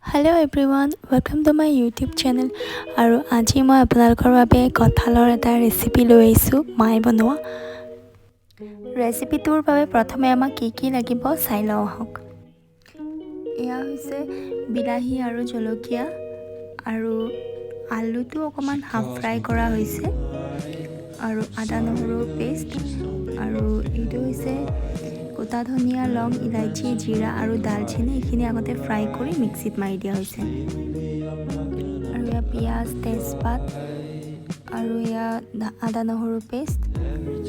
Hello everyone, welcome to my YouTube channel. আৰু আজি মই আপোনালোকৰ বাবে কঁঠালৰ এটা ৰেচিপি লৈ আহিছোঁ মায়ে বনোৱা। ৰেচিপিটোৰ বাবে প্ৰথমে আমাক কি লাগিব চাই লওঁ আহক। এয়া হৈছে বিলাহী আৰু জলকীয়া আৰু আলুটো অকমান হাফ ফ্ৰাই কৰা হৈছে আৰু আদা নহৰুৰ পেষ্ট আৰু এইটো হৈছে গোটা ধনিয়া লং ইলাইচি জিৰা আৰু দালচেনি এইখিনি আগতে ফ্ৰাই কৰি মিক্সিত মাৰি দিয়া হৈছে আৰু এয়া পিঁয়াজ তেজপাত আৰু এয়া আদা নহৰু পেষ্ট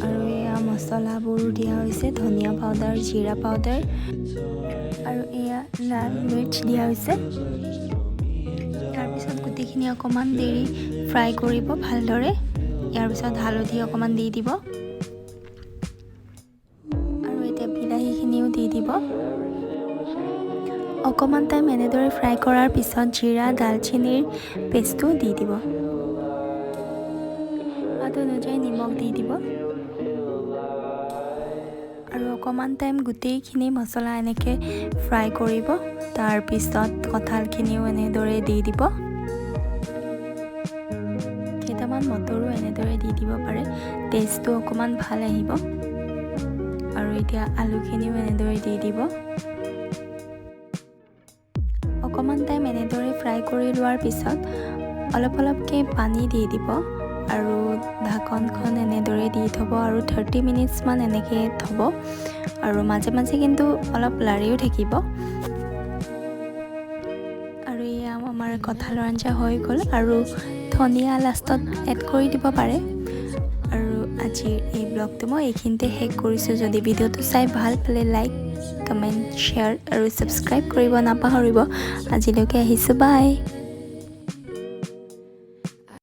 আৰু এয়া মছলাবোৰ দিয়া হৈছে ধনিয়া পাউডাৰ জিৰা পাউডাৰ আৰু এয়া লাল মিৰ্চ দিয়া হৈছে। ইয়াৰ পিছত গোটেইখিনি অকণমান দেৰি ফ্ৰাই কৰিব ভালদৰে। ইয়াৰ পিছত হালধি অকণমান দি দিব আৰু এতিয়া বিলাহীখিনিও দি দিব। অকণমান টাইম এনেদৰে ফ্ৰাই কৰাৰ পিছত জিৰা দালচেনিৰ পেষ্টটো দি দিব। সোৱাদ অনুযায়ী নিমখ দি দিব আৰু অকণমান টাইম গোটেইখিনি মছলা এনেকৈ ফ্ৰাই কৰিব। তাৰপিছত কঁঠালখিনিও এনেদৰে দি দিব। কেইটামান মটৰো এনেদৰে দি দিব পাৰে, টেষ্টটো অকণমান ভাল আহিব। আৰু এতিয়া আলুখিনিও এনেদৰে দি দিব। অকণমান টাইম এনেদৰে ফ্ৰাই কৰি লোৱাৰ পিছত অলপ অলপকৈ পানী দি দিব আৰু ঢাকনখন এনেদৰে দি থ'ব আৰু 30 মিনিটছমান এনেকৈ থ'ব আৰু মাজে মাজে কিন্তু অলপ লাৰিও থাকিব। আৰু এয়া আমাৰ কঁঠালৰ আঞ্জা হৈ গ'ল আৰু ধনিয়া লাষ্টত এড কৰি দিব পাৰে। আৰু আজিৰ এই ব্লগটো মই এইখিনিতে শেষ কৰিছোঁ। যদি ভিডিঅ'টো চাই ভাল পালে লাইক কমেণ্ট শ্বেয়াৰ আৰু ছাবস্ক্ৰাইব কৰিব নাপাহৰিব। আজিলৈকে আহিছোঁ, বাই।